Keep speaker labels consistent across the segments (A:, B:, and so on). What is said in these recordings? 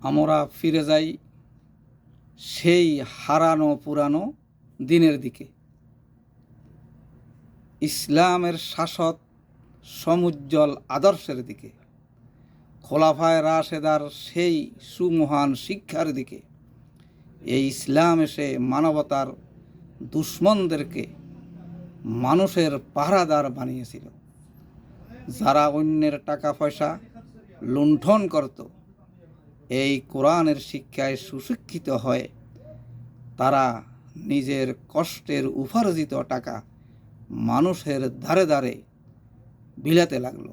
A: আমরা ফিরে যাই সেই হারানো পুরানো দিনের দিকে। ইসলামের শাশ্বত সমুজ্জ্বল আদর্শের দিকে, খোলাফায়ে রাশেদার সেই সুমহান শিক্ষার দিকে। এই ইসলাম এসে মানবতার দুশ্মনদেরকে মানুষের পাহারাদার বানিয়েছিল। যারা অন্যের টাকা পয়সা লুণ্ঠন করত, এই কোরআনের শিক্ষায় সুশিক্ষিত হয়ে তারা নিজের কষ্টের উপার্জিত টাকা মানুষের ধারে ধারে বিলাতে লাগলো।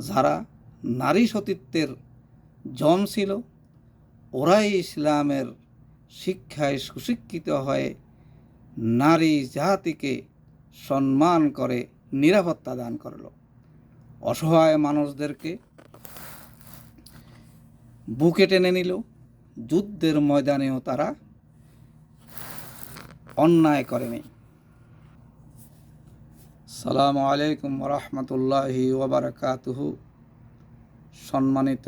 A: যারা নারী সতীত্বের জম ছিল, ওরাই ইসলামের শিক্ষায় সুশিক্ষিত হয়ে নারী জাতিকে সম্মান করে নিরাপত্তা দান করল। অসহায় মানুষদেরকে বুকে টেনে নিল। যুদ্ধের ময়দানেও তারা অন্যায় করেনি। আসসালামু আলাইকুম ওয়া রাহমাতুল্লাহি ওয়া বারাকাতুহু। সম্মানিত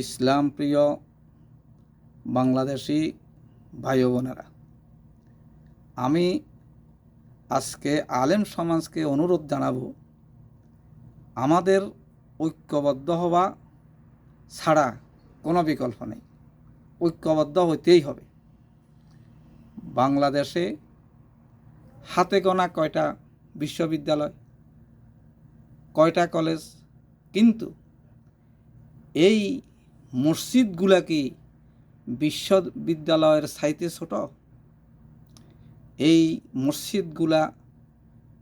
A: ইসলাম প্রিয় বাংলাদেশি ভাই বোনেরা, আমি আজকে আলেম সমাজকে অনুরোধ জানাবো, আমাদের ঐক্যবদ্ধ হওয়া ছাড়া কোনো বিকল্প নেই। ঐক্যবদ্ধ হইতেই হবে। বাংলাদেশে হাতে গোনা কয়টা বিশ্ববিদ্যালয়, কয়টা কলেজ, কিন্তু এই মসজিদগুলা কি বিশ্ববিদ্যালয়ের চাইতে ছোট? এই মসজিদগুলা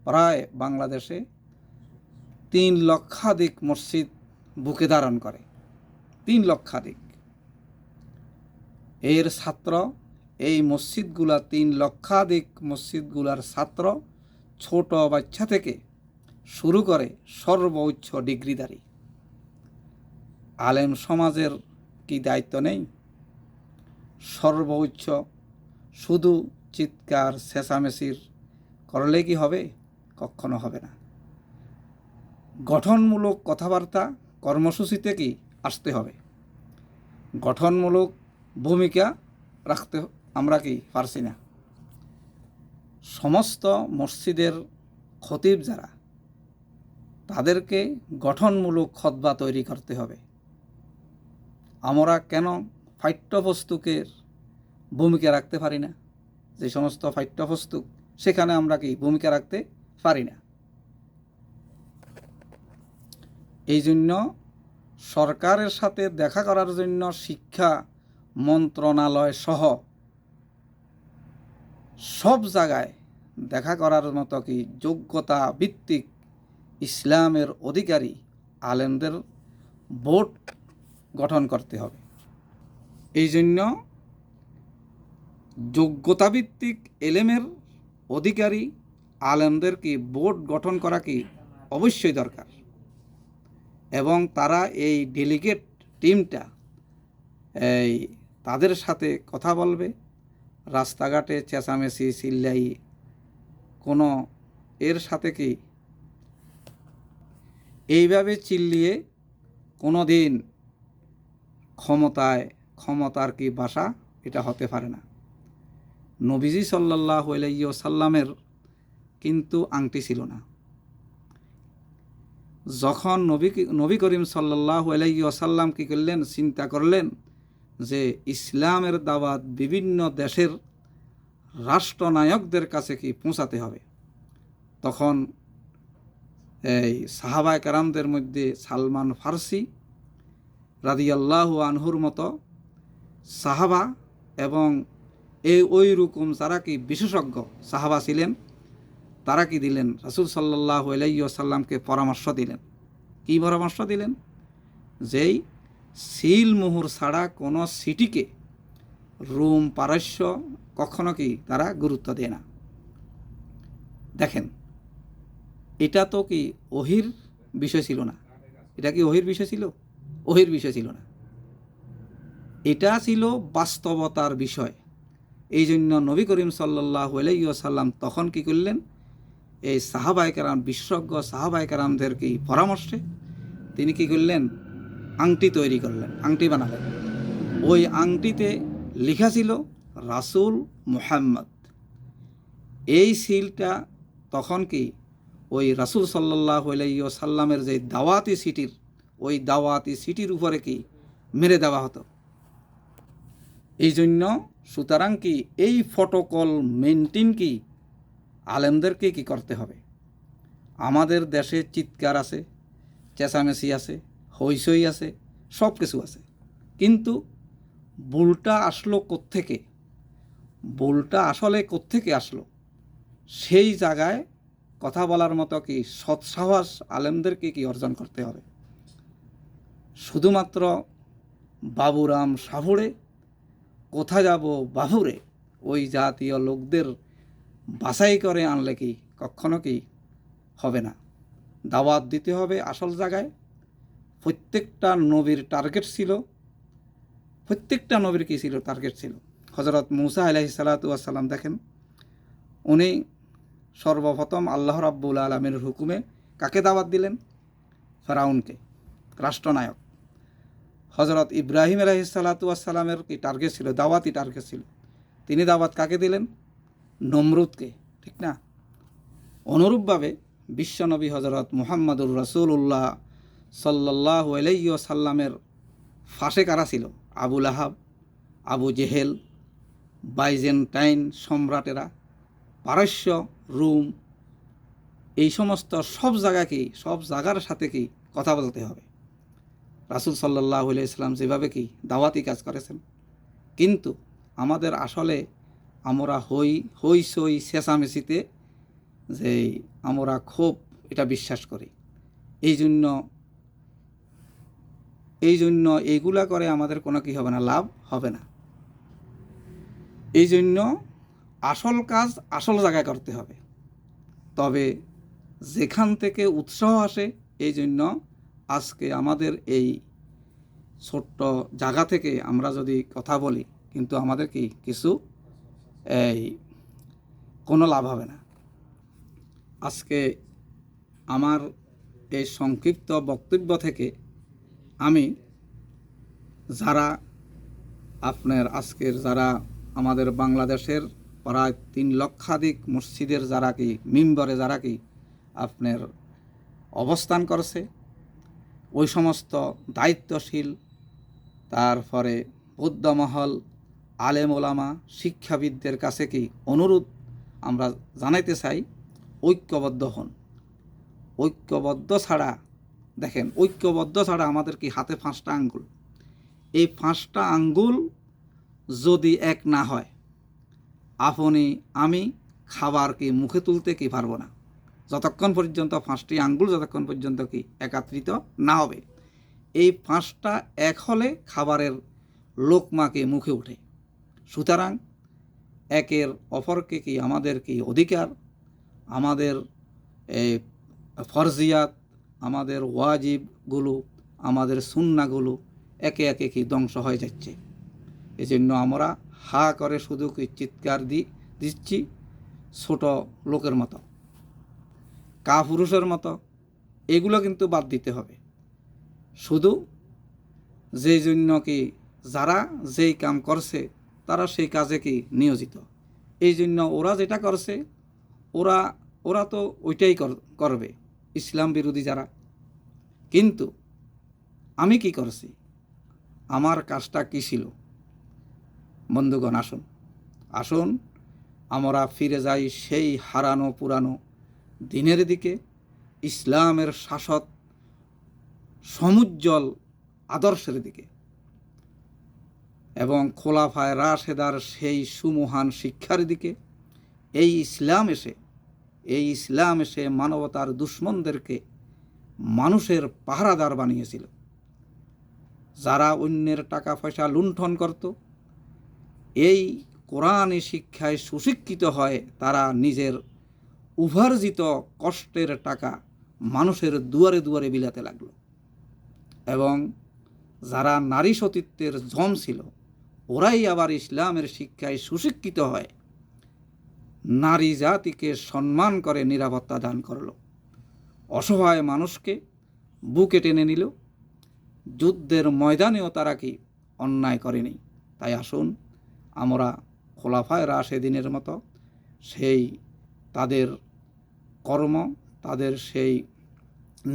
A: প্রায় বাংলাদেশে 3 লক্ষাধিক মসজিদ বুকে ধারণ করে। 3 লক্ষাধিক। এর ছাত্র, এই মসজিদগুলা 3 লক্ষাধিক মসজিদগুলার ছাত্র ছোট বাচ্চা থেকে শুরু করে সর্বোচ্চ ডিগ্রিধারী। আলেম সমাজের কি দায়িত্ব নেই? সর্বোচ্চ শুধু চিৎকার চেঁচামেচির করলে কি হবে? কখনো হবে না। গঠনমূলক কথাবার্তা কর্মসূচিতে কি আসতে হবে? গঠনমূলক ভূমিকা রাখতে আমরা কি পারছি না? সমস্ত মসজিদের খতিব যারা, তাদেরকে গঠনমূলক খুতবা তৈরি করতে হবে। আমরা কেন পাঠ্যপুস্তকের ভূমিকা রাখতে পারি না? যে সমস্ত পাঠ্যপুস্তক, সেখানে আমরা কি ভূমিকা রাখতে পারি না? এই জন্য সরকারের সাথে দেখা করার জন্য শিক্ষা মন্ত্রণালয় সহ সব জায়গায় দেখা করার মতো কি যোগ্যতা ভিত্তিক ইসলামের অধিকারী আলেমদের বোর্ড গঠন করতে হবে। এই জন্য যোগ্যতা ভিত্তিক এলেমের অধিকারী আলেমদের কি বোর্ড গঠন করা কি অবশ্যই দরকার। এবং তারা এই ডেলিগেট টিমটা তাদের সাথে কথা বলবে। রাস্তাঘাটে চেঁচামেচি চিল্লাই কোনো এর সাথে কি এইভাবে চিল্লিয়ে কোনো দিন ক্ষমতার কি বাসা এটা হতে পারে না। নবীজি সাল্লাল্লাহু আলাইহি ওয়াসাল্লামের কিন্তু আংটি ছিল না। যখন নবী করিম সাল্লাল্লাহু আলাইহি ওয়াসাল্লাম কি করলেন? চিন্তা করলেন যে ইসলামের দাওয়াত বিভিন্ন দেশের রাষ্ট্রনায়কদের কাছে কি পৌঁছাতে হবে। তখন এই সাহাবায়ে কেরামদের মধ্যে সালমান ফারসি রাদিয়াল্লাহু আনহুর মতো সাহাবা এবং ওই রকম যারা কি বিশেষজ্ঞ সাহাবা ছিলেন, তারা কি দিলেন? রাসূল সাল্লাল্লাহু আলাইহি ওয়াসাল্লামকে পরামর্শ দিলেন। কি পরামর্শ দিলেন? যেই সিল মোহর ছাড়া কোনো সিটিকে রোম পারস্য কখনো কি তারা গুরুত্ব দেয় না। দেখেন, এটা তো কি ওহির বিষয় ছিল না? এটা কি ওহির বিষয় ছিল? ওহির বিষয় ছিল না। এটা ছিল বাস্তবতার বিষয়। এই জন্য নবী করিম সাল্লাল্লাহু আলাইহি ওয়াসাল্লাম তখন কি করলেন? এই সাহাবায়ে কেরাম, বিশেষজ্ঞ সাহাবায়ে কেরামদের কি পরামর্শে তিনি কি করলেন? আংটি তৈরি করলেন, আংটি বানালেন। ওই আংটিতে লেখা ছিল রাসূল মুহাম্মদ। এই সিলটা তখন কি ওই রাসূল সাল্লাল্লাহু আলাইহি ওয়াসাল্লামের যে দাওয়াতি সিটির, ওই দাওয়াতি সিটির উপরে কি মেরে দেওয়া হতো। এই জন্য সুতরাং কি এই প্রটোকল মেনটেন কি আলেমদেরকে কি করতে হবে। আমাদের দেশে চিৎকার আছে, চেঁচামেচি আছে, হইচই আছে, সব কিছু আছে, কিন্তু ভুলটা আসলো কোত্থেকে, ভুলটা আসলে কোত্থেকে আসলো, সেই জায়গায় কথা বলার মতো কি সৎসাহস আলেমদেরকে কি অর্জন করতে হবে। শুধুমাত্র বাবুরাম সাহুরে কোথা যাব বাহুরে, ওই জাতীয় লোকদের বাছাই করে আনলে কি কখনো কি হবে না। দাওয়াত দিতে হবে আসল জায়গায়। প্রত্যেকটা নবীর টার্গেট ছিল, প্রত্যেকটা নবীর কী ছিল, টার্গেট ছিল। হজরত মুসা আলাইহিস সালাতু ওয়াস সালাম দেখেন, উনি সর্বপ্রথম আল্লাহ রাব্বুল আলামিনের হুকুমে কাকে দাওয়াত দিলেন? ফেরাউনকে, রাষ্ট্রনায়ক। হজরত ইব্রাহিম আলাইহিস সালাতু ওয়াস সালামের কি টার্গেট ছিল? দাওয়াতই টার্গেট ছিল। তিনি দাওয়াত কাকে দিলেন? নমরুদকে, ঠিক না? অনুরূপভাবে বিশ্বনবী হজরত মুহাম্মদুর রাসূলুল্লাহ সাল্লাল্লাহু আলাইহি ওয়াসাল্লামের ফাঁসে কারা ছিল? আবু লাহাব, আবু জেহেল, বাইজেন্টাইন সম্রাটেরা, পারস্য, রুম, এই সমস্ত সব জায়গাকেই, সব জায়গার সাথে কি কথা বলতে হবে। রাসূল সাল্লাল্লাহু আলাইহি ওয়াসাল্লাম যেভাবে কি দাওয়াতি কাজ করেছেন, কিন্তু আমাদের আসলে আমরা হইচই চেঁচামেচিতে যে আমরা খুব এটা বিশ্বাস করি। এই জন্য এইগুলা করে আমাদের কোনো কি হবে না, লাভ হবে না। এই জন্য আসল কাজ আসল জায়গায় করতে হবে। তবে যেখান থেকে উৎসাহ আসে, এই জন্য আজকে আমাদের এই ছোট্ট জায়গা থেকে আমরা যদি কথা বলি, কিন্তু আমাদের কি কিছু কোনো লাভ হবে না। আজকে আমার এই সংক্ষিপ্ত বক্তব্য থেকে আমি যারা আপনার আজকের যারা আমাদের বাংলাদেশের প্রায় 3 লক্ষাধিক মসজিদের যারা কি মিম্বরে যারা কি আপনার অবস্থান করছে, ওই সমস্ত দায়িত্বশীল, তারপরে বুদ্ধমহল, আলেম ওলামা, শিক্ষাবিদদের কাছে কি অনুরোধ আমরা জানাইতে চাই, ঐক্যবদ্ধ হন। ঐক্যবদ্ধ ছাড়া, দেখেন, ঐক্যবদ্ধ ছাড়া আমাদের কি হাতে 5টা আঙ্গুল, এই 5টা আঙ্গুল যদি এক না হয়, আপনি আমি খাবার কি মুখে তুলতে কি পারবো না, যতক্ষণ পর্যন্ত 5টি আঙ্গুল যতক্ষণ পর্যন্ত কি একত্রিত না হবে। এই 5টা এক হলে খাবারের লোকমাকে মুখে ওঠে। সুতরাং একের অপরকে কি আমাদের কি অধিকার, আমাদের এই ফরজিয়াত, আমাদের ওয়াজিবগুলো, আমাদের সুন্নাগুলো একে একে কি ধ্বংস হয়ে যাচ্ছে। এজন্য আমরা হা করে শুধু কি চিৎকার দিচ্ছি ছোট লোকের মতো, কাপুরুষের মতো। এগুলো কিন্তু বাদ দিতে হবে। শুধু যেই জন্য কি যারা যেই কাম করছে তারা সেই কাজে কি নিয়োজিত, এই জন্য ওরা যেটা করছে ওরা তো ওইটাই করবে, ইসলাম বিরোধী যারা। কিন্তু আমি কি করছি, আমার কাজটা কী ছিল? বন্ধুগণ, আসুন আমরা ফিরে যাই সেই হারানো পুরানো দিনের দিকে, ইসলামের শাশ্বত সমুজ্জ্বল আদর্শের দিকে, এবং খোলাফায়ে রাশেদার সেই সুমহান শিক্ষার দিকে। এই ইসলাম এসে মানবতার দুশ্মনদেরকে মানুষের পাহারাদার বানিয়েছিল। যারা অন্যের টাকা পয়সা লুণ্ঠন করত, এই কোরআনী শিক্ষায় সুশিক্ষিত হয় তারা নিজের উপার্জিত কষ্টের টাকা মানুষের দুয়ারে দুয়ারে বিলাতে লাগলো। এবং যারা নারী সতীত্বের জম ছিল, ওরাই আবার ইসলামের শিক্ষায় সুশিক্ষিত হয় নারী জাতিকে সম্মান করে নিরাপত্তা দান করল, অসহায় মানুষকে বুকে টেনে নিল, যুদ্ধের ময়দানেও তারা কি অন্যায় করেনি। তাই আসুন আমরা খোলাফায়ে রাশেদিনের মতো সেই তাদের কর্ম, তাদের সেই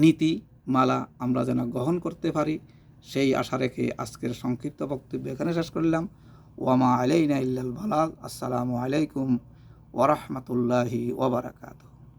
A: নীতিমালা আমরা যেন গ্রহণ করতে পারি, সেই আশা রেখে আজকের সংক্ষিপ্ত বক্তব্য এখানে শেষ করলাম। ওয়ামা আলাইনা ইল্লাল বালাগ। আসসালামু আলাইকুম ওয়া রাহমাতুল্লাহি ওয়া বারাকাতুহু।